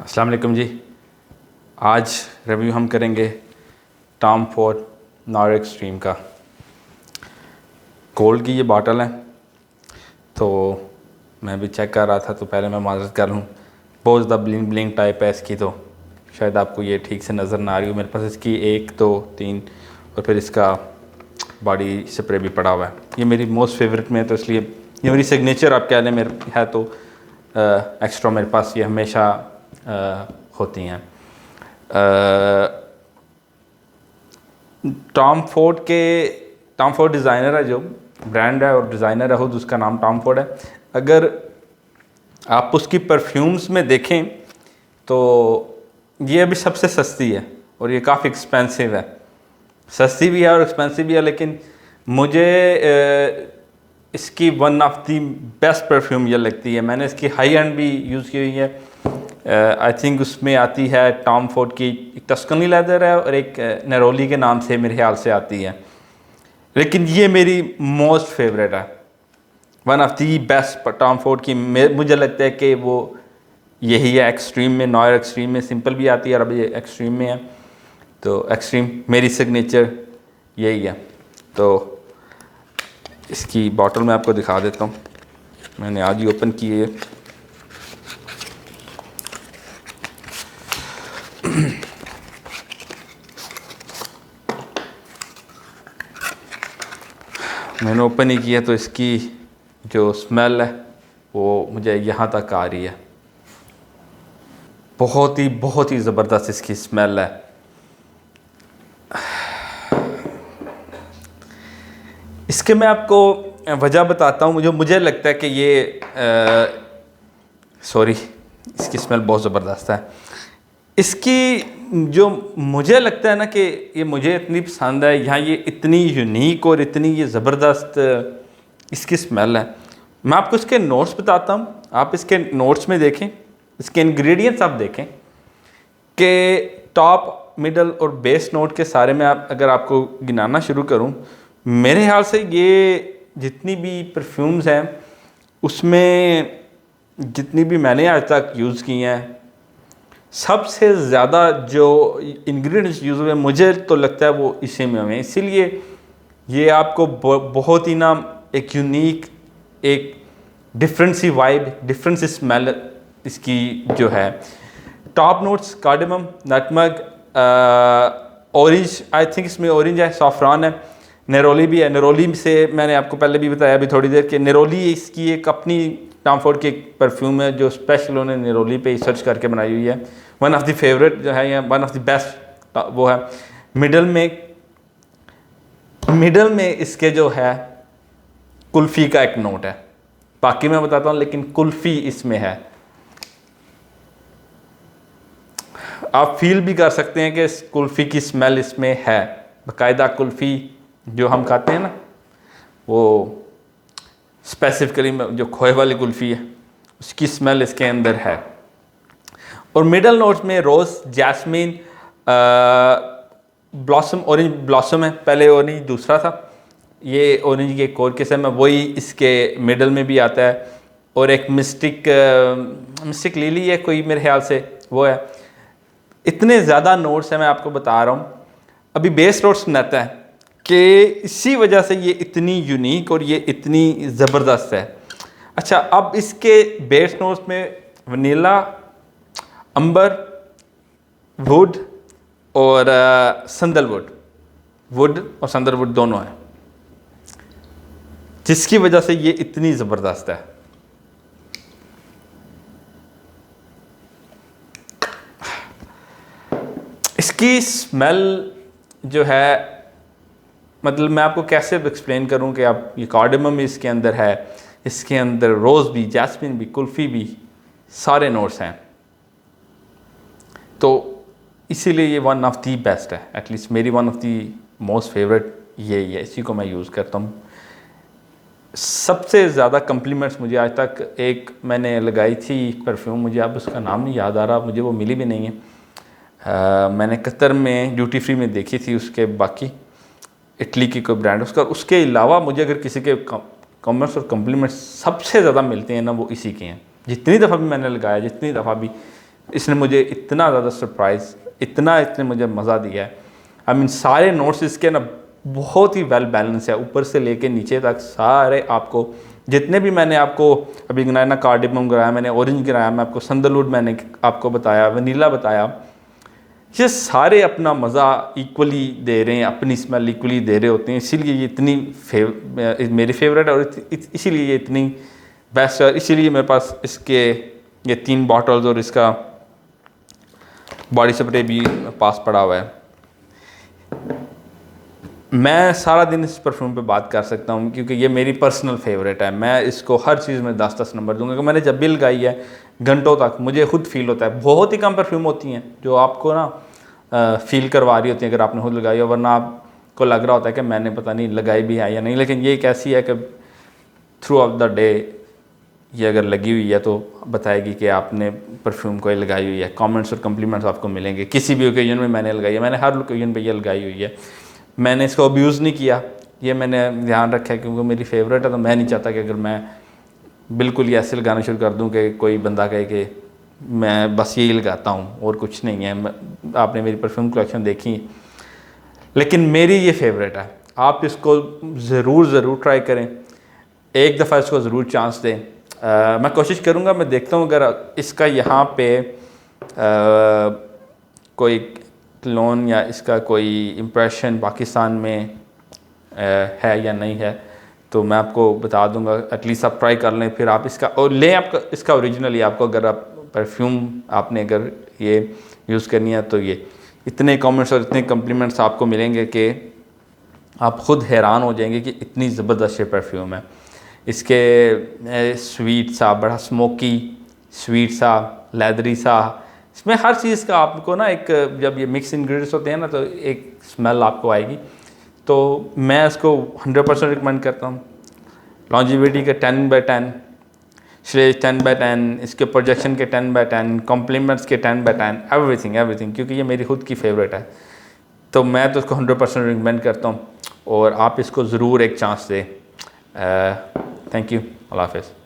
अस्सलाम वालेकुम जी। आज रिव्यू हम करेंगे टॉम फोर्ड नॉर एक्सट्रीम का। गोल्ड की ये बॉटल है, तो मैं भी चेक कर रहा था, तो पहले मैं माजरत कर लूँ, बहुत ज़्यादा ब्लिंग ब्लिंग टाइप है इसकी, तो शायद आपको ये ठीक से नज़र ना आ रही हो। मेरे पास इसकी 1 2 3 और फिर इसका बॉडी स्प्रे भी पड़ा हुआ है। ये मेरी मोस्ट फेवरेट में है, तो इसलिए ये मेरी सिग्नेचर आप कह लें मेरे है, तो एक्स्ट्रा मेरे पास ये हमेशा होती हैं। टॉम फोर्ड डिज़ाइनर है, जो ब्रांड है और डिज़ाइनर है खुद, उसका नाम टॉम फोर्ड है। अगर आप उसकी परफ्यूम्स में देखें तो ये अभी सबसे सस्ती है और ये काफ़ी एक्सपेंसिव है। सस्ती भी है और एक्सपेंसिव भी है, लेकिन मुझे इसकी one of the best perfume ये लगती है। मैंने इसकी हाई एंड भी यूज़ की हुई है। आई थिंक उसमें आती है टॉम फोर्ड की, एक टस्कनी लेदर है और एक नेरोली के नाम से मेरे ख्याल से आती है, लेकिन ये मेरी मोस्ट फेवरेट है, one of the best Tom Ford की। मुझे लगता है कि वो यही है एक्सट्रीम में। नॉयर एक्सट्रीम में सिंपल भी आती है और अभी एक्सट्रीम में है, तो एक्सट्रीम मेरी सिग्नेचर यही है। तो इसकी बॉटल मैं आपको दिखा देता हूँ, मैंने आज ही ओपन की है। मैंने ओपन ही किया, तो इसकी जो स्मेल है वो मुझे यहाँ तक आ रही है। बहुत ही ज़बरदस्त इसकी स्मेल है। इसके मैं आपको वजह बताता हूँ। मुझे लगता है कि ये इसकी स्मेल बहुत ज़बरदस्त है। इसकी जो मुझे लगता है ना कि ये मुझे इतनी पसंद है, यहाँ ये इतनी यूनिक और इतनी ये ज़बरदस्त इसकी स्मेल है। मैं आपको इसके नोट्स बताता हूँ, आप इसके नोट्स में देखें, इसके इंग्रेडिएंट्स आप देखें कि टॉप मिडल और बेस नोट के सारे में अगर आपको गिनाना शुरू करूँ, मेरे ख्याल से ये जितनी भी परफ्यूम्स हैं उसमें जितनी भी मैंने आज तक यूज़ की हैं, सबसे ज़्यादा जो इंग्रेडिएंट्स यूज़ हुए मुझे तो लगता है वो इसी में हुए। इसीलिए ये आपको बहुत ही ना एक यूनिक, एक डिफरेंट सी वाइब, डिफरेंट सी स्मेल इसकी जो है। Top notes cardamom, नटमग, orange, I think इसमें ऑरेंज है, सॉफ्रान है, नेरोली भी है। नेरोली से मैंने आपको पहले भी बताया अभी थोड़ी देर कि नेरोली इसकी एक अपनी टॉम फोर्ड की एक परफ्यूम है जो स्पेशल उन्होंने नेरोली पे सर्च करके बनाई हुई है। वन ऑफ द फेवरेट जो है, या वन ऑफ द बेस्ट वो है। मिडल में इसके जो है कुल्फ़ी का एक नोट है, बाकी मैं बताता हूँ, लेकिन कुल्फ़ी इसमें है। आप फील भी कर सकते हैं कि कुल्फ़ी की स्मेल इसमें है, बाकायदा कुल्फ़ी जो हम खाते हैं ना, वो स्पेसिफिकली जो खोए वाली कुल्फ़ी है उसकी स्मेल इसके अंदर है। और मिडल नोट्स में रोज़, जैस्मिन, ब्लॉसम, ऑरेंज ब्लॉसम है, पहले ऑरेंज दूसरा था, ये ऑरेंज की एक और किस्म है, वही इसके मिडल में भी आता है। और एक मिस्टिक लिली है कोई, मेरे ख्याल से वो है। इतने ज़्यादा नोट्स हैं, मैं आपको बता रहा हूँ। अभी बेस नोट्स सुनाता है कि इसी वजह से ये इतनी यूनिक और ये इतनी ज़बरदस्त है। अच्छा, अब इसके बेस नोट्स में वनीला, अंबर, वुड और संदलवुड, वुड और संदलवुड दोनों हैं, जिसकी वजह से ये इतनी ज़बरदस्त है। इसकी स्मेल जो है, मतलब मैं आपको कैसे एक्सप्लेन करूं कि आप, ये कार्डेमम भी इसके अंदर है, इसके अंदर रोज़ भी, जैस्मिन भी, कुल्फ़ी भी, सारे नोट्स हैं। तो इसीलिए ये वन ऑफ दी बेस्ट है, एटलीस्ट मेरी one of the most favourite यही है, इसी को मैं यूज़ करता हूँ। सबसे ज़्यादा कम्प्लीमेंट्स मुझे आज तक, एक मैंने लगाई थी परफ्यूम, मुझे अब उसका नाम नहीं याद आ रहा, मुझे वो मिली भी नहीं है, मैंने कतर में ड्यूटी फ्री में देखी थी उसके, बाकी इटली की कोई ब्रांड उसके अलावा मुझे अगर किसी के कमेंट्स और कम्प्लीमेंट्स सबसे ज़्यादा मिलते हैं ना, वो इसी के हैं। जितनी दफ़ा भी मैंने लगाया, जितनी दफ़ा भी इसने मुझे इतना ज़्यादा सरप्राइज़, इसने मुझे मज़ा दिया है। आई मीन सारे नोट्स इसके ना बहुत ही वेल बैलेंस है, ऊपर से लेके नीचे तक सारे आपको जितने भी मैंने आपको अभी गिनाया ना, कार्डिमम गिराया मैंने, ऑरेंज गिराया मैं आपको, संदलवुड मैंने आपको बताया, वनीला बताया, ये सारे अपना मज़ा इक्वली दे रहे हैं, अपनी स्मेल इक्वली दे रहे होते हैं। इसीलिए ये इतनी मेरी फेवरेट है और इसीलिए ये इतनी बेस्ट है। इसीलिए मेरे पास इसके ये 3 बॉटल्स और इसका बॉडी स्प्रे भी पास पड़ा हुआ है। मैं सारा दिन इस परफ्यूम पे बात कर सकता हूँ क्योंकि ये मेरी पर्सनल फेवरेट है। मैं इसको हर चीज़ में 10-10 नंबर दूंगा क्योंकि मैंने जब भी लगाई है घंटों तक मुझे खुद फील होता है। बहुत ही कम परफ्यूम होती हैं जो आपको ना फील करवा रही होती हैं अगर आपने खुद लगाई हो, वरना आपको लग रहा होता है कि मैंने पता नहीं लगाई भी है या नहीं। लेकिन ये एक ऐसी है कि थ्रू आउट द डे ये अगर लगी हुई है तो बताएगी कि आपने परफ्यूम को लगाई हुई है। कमेंट्स और कम्प्लीमेंट्स आपको मिलेंगे। किसी भी ओकेजन में मैंने लगाई है, मैंने हर ओकेजन पे ये लगाई हुई है। मैंने इसको अब्यूज़ नहीं किया, ये मैंने ध्यान रखा है क्योंकि मेरी फेवरेट है। तो मैं नहीं चाहता कि अगर मैं बिल्कुल ही ऐसे लगाना शुरू कर दूं कि कोई बंदा कहे कि मैं बस यही लगाता हूं और कुछ नहीं है। आपने मेरी परफ्यूम कलेक्शन देखी, लेकिन मेरी ये फेवरेट है। आप इसको ज़रूर ट्राई करें, एक दफ़ा इसको ज़रूर चांस दें। मैं कोशिश करूँगा, मैं देखता हूँ अगर इसका यहाँ पे कोई क्लोन या इसका कोई इम्प्रेशन पाकिस्तान में है या नहीं है तो मैं आपको बता दूंगा। एटलीस्ट आप ट्राई कर लें, फिर आप इसका और लें आपका इसका ओरिजिनली आपको अगर आप परफ्यूम आपने अगर ये यूज़ करनी है तो ये इतने कमेंट्स और इतने कम्प्लीमेंट्स आपको मिलेंगे कि आप ख़ुद हैरान हो जाएंगे कि इतनी ज़बरदस्त ये परफ्यूम है। इसके स्वीट सा, बड़ा स्मोकी स्वीट सा, लेदरी सा, इसमें हर चीज़ का आपको ना एक जब ये मिक्स इंग्रेडिएंट्स होते हैं ना तो एक स्मेल आपको आएगी। तो मैं इसको 100% रिकमेंड करता हूँ। लॉन्जिविटी के 10/10, श्रेज 10/10, इसके प्रोजेक्शन के 10/10, कॉम्प्लीमेंट्स के 10/10, एवरीथिंग क्योंकि ये मेरी खुद की फेवरेट है। तो मैं तो इसको 100% रिकमेंड करता हूँ और आप इसको ज़रूर एक चांस दें। थैंक यू, अल्लाह हाफ़िज़।